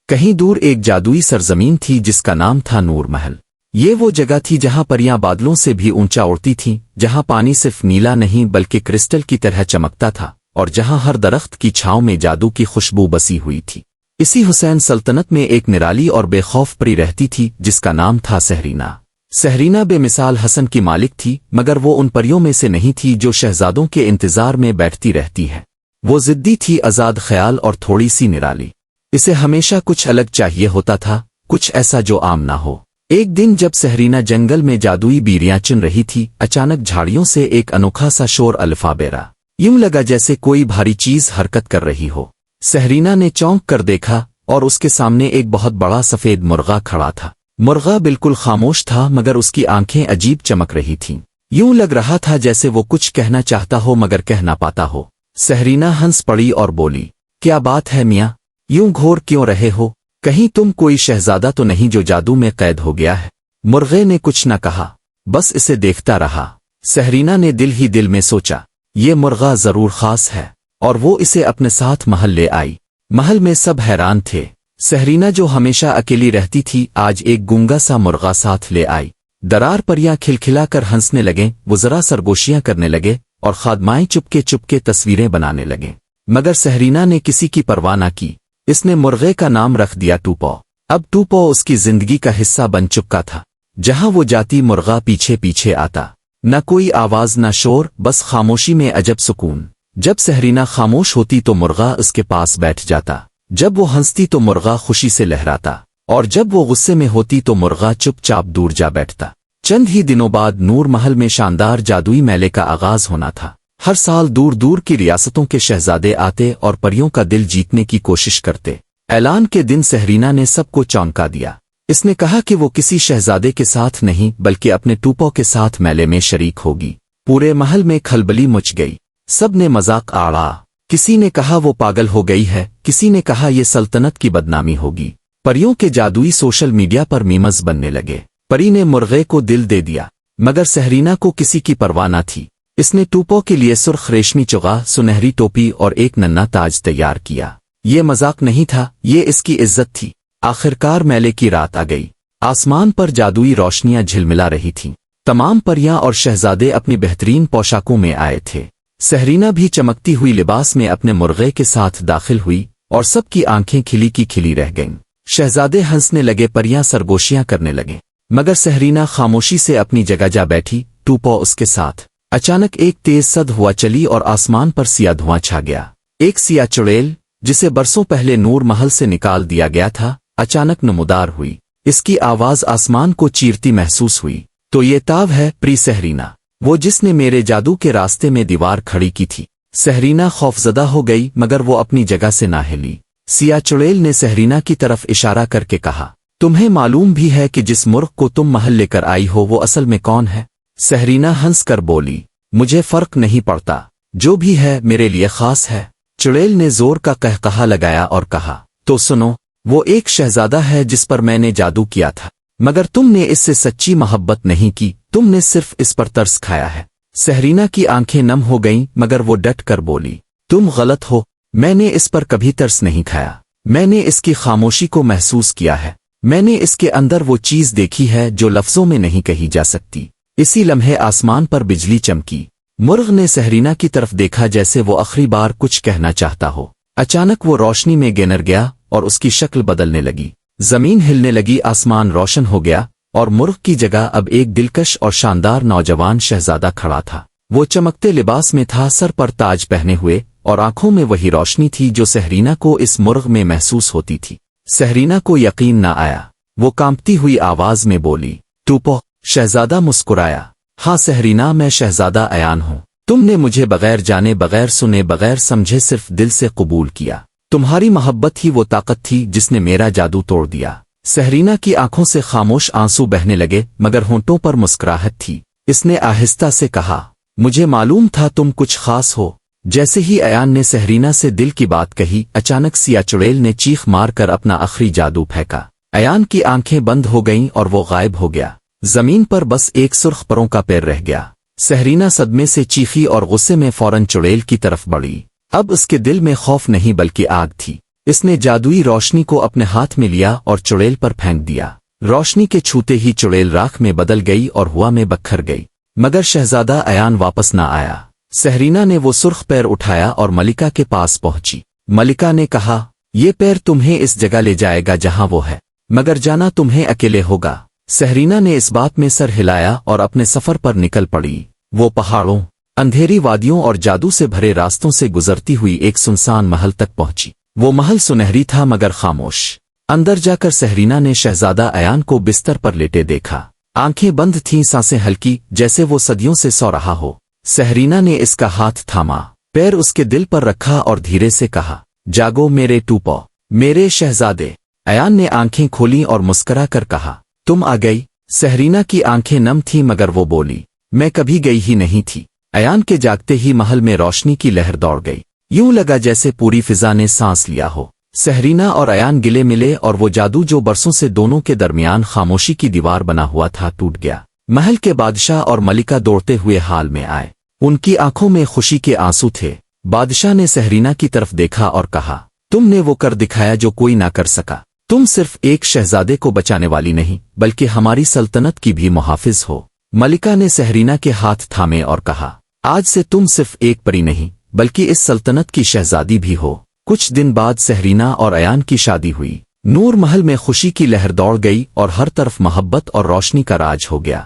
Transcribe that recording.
کہیں دور ایک جادوئی سرزمین تھی جس کا نام تھا نور محل۔ یہ وہ جگہ تھی جہاں پریاں بادلوں سے بھی اونچا اڑتی تھیں، جہاں پانی صرف نیلا نہیں بلکہ کرسٹل کی طرح چمکتا تھا، اور جہاں ہر درخت کی چھاؤں میں جادو کی خوشبو بسی ہوئی تھی۔ اسی حسین سلطنت میں ایک نرالی اور بے خوف پری رہتی تھی جس کا نام تھا سہرینا۔ سہرینا بے مثال حسن کی مالک تھی، مگر وہ ان پریوں میں سے نہیں تھی جو شہزادوں کے انتظار میں بیٹھتی رہتی ہے۔ وہ ضدی تھی، آزاد خیال اور تھوڑی سی نرالی۔ اسے ہمیشہ کچھ الگ چاہیے ہوتا تھا، کچھ ایسا جو عام نہ ہو۔ ایک دن جب سہرینا جنگل میں جادوئی بیریاں چن رہی تھی، اچانک جھاڑیوں سے ایک انوکھا سا شور الفا بیرا۔ یوں لگا جیسے کوئی بھاری چیز حرکت کر رہی ہو۔ سہرینا نے چونک کر دیکھا اور اس کے سامنے ایک بہت بڑا سفید مرغا کھڑا تھا۔ مرغا بالکل خاموش تھا، مگر اس کی آنکھیں عجیب چمک رہی تھیں۔ یوں لگ رہا تھا جیسے وہ کچھ کہنا چاہتا ہو مگر کہہ نہ پاتا ہو۔ سہرینا ہنس پڑی اور بولی، کیا بات ہے میاں، یوں گھور کیوں رہے ہو؟ کہیں تم کوئی شہزادہ تو نہیں جو جادو میں قید ہو گیا ہے؟ مرغے نے کچھ نہ کہا، بس اسے دیکھتا رہا۔ سہرینا نے دل ہی دل میں سوچا، یہ مرغا ضرور خاص ہے، اور وہ اسے اپنے ساتھ محل لے آئی۔ محل میں سب حیران تھے۔ سہرینا جو ہمیشہ اکیلی رہتی تھی آج ایک گونگا سا مرغا ساتھ لے آئی۔ درار پریاں کھلکھلا کر ہنسنے لگیں، وزراء سرگوشیاں کرنے لگے اور خادمائیں چپکے چپکے تصویریں بنانے لگیں، مگر سہرینا نے کسی کی پرواہ نہ کی۔ اس نے مرغے کا نام رکھ دیا ٹوپو۔ اب ٹوپو اس کی زندگی کا حصہ بن چکا تھا۔ جہاں وہ جاتی مرغا پیچھے پیچھے آتا۔ نہ کوئی آواز نہ شور، بس خاموشی میں عجب سکون۔ جب سہرینا خاموش ہوتی تو مرغا اس کے پاس بیٹھ جاتا، جب وہ ہنستی تو مرغا خوشی سے لہراتا، اور جب وہ غصے میں ہوتی تو مرغا چپ چاپ دور جا بیٹھتا۔ چند ہی دنوں بعد نور محل میں شاندار جادوئی میلے کا آغاز ہونا تھا۔ ہر سال دور دور کی ریاستوں کے شہزادے آتے اور پریوں کا دل جیتنے کی کوشش کرتے۔ اعلان کے دن سہرینا نے سب کو چونکا دیا۔ اس نے کہا کہ وہ کسی شہزادے کے ساتھ نہیں بلکہ اپنے ٹوپو کے ساتھ میلے میں شریک ہوگی۔ پورے محل میں کھلبلی مچ گئی۔ سب نے مذاق اڑا۔ کسی نے کہا وہ پاگل ہو گئی ہے، کسی نے کہا یہ سلطنت کی بدنامی ہوگی۔ پریوں کے جادوئی سوشل میڈیا پر میمز بننے لگے۔ پری نے مرغے کو دل دے دیا، مگر سہرینا کو کسی کی پرواہ نہ تھی۔ اس نے ٹوپو کے لیے سرخ ریشمی چوغا، سنہری ٹوپی اور ایک ننھا تاج تیار کیا۔ یہ مذاق نہیں تھا، یہ اس کی عزت تھی۔ آخرکار میلے کی رات آ گئی۔ آسمان پر جادوئی روشنیاں جھلملا رہی تھیں۔ تمام پریاں اور شہزادے اپنی بہترین پوشاکوں میں آئے تھے۔ سہرینا بھی چمکتی ہوئی لباس میں اپنے مرغے کے ساتھ داخل ہوئی، اور سب کی آنکھیں کھلی کی کھلی رہ گئیں۔ شہزادے ہنسنے لگے، پریاں سرگوشیاں کرنے لگیں، مگر سہرینا خاموشی سے اپنی جگہ جا بیٹھی، ٹوپو اس کے ساتھ۔ اچانک ایک تیز سد ہوا چلی اور آسمان پر سیاہ دھواں چھا گیا۔ ایک سیاہ چڑیل، جسے برسوں پہلے نور محل سے نکال دیا گیا تھا، اچانک نمودار ہوئی۔ اس کی آواز آسمان کو چیرتی محسوس ہوئی۔ تو یہ تاب ہے پری سہرینا، وہ جس نے میرے جادو کے راستے میں دیوار کھڑی کی تھی۔ سہرینا خوفزدہ ہو گئی، مگر وہ اپنی جگہ سے نہ ہلی۔ سیاہ چڑیل نے سہرینا کی طرف اشارہ کر کے کہا، تمہیں معلوم بھی ہے کہ جس مرغ کو تم محل لے کر آئی ہو وہ اصل میں کون ہے؟ سہرینا ہنس کر بولی، مجھے فرق نہیں پڑتا، جو بھی ہے میرے لیے خاص ہے۔ چڑیل نے زور کا قہقہا لگایا اور کہا، تو سنو، وہ ایک شہزادہ ہے جس پر میں نے جادو کیا تھا، مگر تم نے اس سے سچی محبت نہیں کی، تم نے صرف اس پر ترس کھایا ہے۔ سہرینا کی آنکھیں نم ہو گئیں، مگر وہ ڈٹ کر بولی، تم غلط ہو، میں نے اس پر کبھی ترس نہیں کھایا، میں نے اس کی خاموشی کو محسوس کیا ہے، میں نے اس کے اندر وہ چیز دیکھی ہے جو لفظوں میں نہیں کہی جا سکتی۔ اسی لمحے آسمان پر بجلی چمکی۔ مرغ نے سہرینا کی طرف دیکھا جیسے وہ آخری بار کچھ کہنا چاہتا ہو۔ اچانک وہ روشنی میں گنر گیا اور اس کی شکل بدلنے لگی۔ زمین ہلنے لگی، آسمان روشن ہو گیا، اور مرغ کی جگہ اب ایک دلکش اور شاندار نوجوان شہزادہ کھڑا تھا۔ وہ چمکتے لباس میں تھا، سر پر تاج پہنے ہوئے، اور آنکھوں میں وہی روشنی تھی جو سہرینا کو اس مرغ میں محسوس ہوتی تھی۔ سہرینا کو یقین نہ آیا۔ وہ کانپتی ہوئی آواز میں بولی، ٹوپو۔ شہزادہ مسکرایا، ہاں سہرینا، میں شہزادہ ایان ہوں۔ تم نے مجھے بغیر جانے، بغیر سنے، بغیر سمجھے صرف دل سے قبول کیا۔ تمہاری محبت ہی وہ طاقت تھی جس نے میرا جادو توڑ دیا۔ سہرینا کی آنکھوں سے خاموش آنسو بہنے لگے، مگر ہونٹوں پر مسکراہٹ تھی۔ اس نے آہستہ سے کہا، مجھے معلوم تھا تم کچھ خاص ہو۔ جیسے ہی ایان نے سہرینا سے دل کی بات کہی، اچانک سیاہ چڑیل نے چیخ مار کر اپنا آخری جادو پھینکا۔ ایان کی آنکھیں بند ہو گئیں اور وہ غائب ہو گیا۔ زمین پر بس ایک سرخ پروں کا پیر رہ گیا۔ سہرینا صدمے سے چیخی اور غصے میں فوراً چڑیل کی طرف بڑھی۔ اب اس کے دل میں خوف نہیں بلکہ آگ تھی۔ اس نے جادوئی روشنی کو اپنے ہاتھ میں لیا اور چڑیل پر پھینک دیا۔ روشنی کے چھوتے ہی چڑیل راکھ میں بدل گئی اور ہوا میں بکھر گئی، مگر شہزادہ ایان واپس نہ آیا۔ سہرینا نے وہ سرخ پیر اٹھایا اور ملکہ کے پاس پہنچی۔ ملکہ نے کہا، یہ پیر تمہیں اس جگہ لے جائے گا جہاں وہ ہے، مگر جانا تمہیں اکیلے ہوگا۔ سہرینا نے اس بات میں سر ہلایا اور اپنے سفر پر نکل پڑی۔ وہ پہاڑوں، اندھیری وادیوں اور جادو سے بھرے راستوں سے گزرتی ہوئی ایک سنسان محل تک پہنچی۔ وہ محل سنہری تھا مگر خاموش۔ اندر جا کر سہرینا نے شہزادہ ایان کو بستر پر لیٹے دیکھا۔ آنکھیں بند تھیں، سانسیں ہلکی، جیسے وہ صدیوں سے سو رہا ہو۔ سہرینا نے اس کا ہاتھ تھاما، پیر اس کے دل پر رکھا اور دھیرے سے کہا، جاگو میرے ٹوپو، میرے شہزادے۔ ایان نے آنکھیں کھولیں اور مسکرا کر کہا، تم آ گئی؟ سہرینا کی آنکھیں نم تھیں مگر وہ بولی، میں کبھی گئی ہی نہیں تھی۔ ایان کے جاگتے ہی محل میں روشنی کی لہر دوڑ گئی، یوں لگا جیسے پوری فضا نے سانس لیا ہو۔ سہرینا اور ایان گلے ملے اور وہ جادو جو برسوں سے دونوں کے درمیان خاموشی کی دیوار بنا ہوا تھا ٹوٹ گیا۔ محل کے بادشاہ اور ملکہ دوڑتے ہوئے حال میں آئے، ان کی آنکھوں میں خوشی کے آنسو تھے۔ بادشاہ نے سہرینا کی طرف دیکھا اور کہا، تم نے وہ کر دکھایا جو کوئی نہ کر سکا۔ تم صرف ایک شہزادے کو بچانے والی نہیں بلکہ ہماری سلطنت کی بھی محافظ ہو۔ ملکہ نے سہرینا کے ہاتھ تھامے اور کہا، آج سے تم صرف ایک پری نہیں بلکہ اس سلطنت کی شہزادی بھی ہو۔ کچھ دن بعد سہرینا اور ایان کی شادی ہوئی۔ نور محل میں خوشی کی لہر دوڑ گئی اور ہر طرف محبت اور روشنی کا راج ہو گیا۔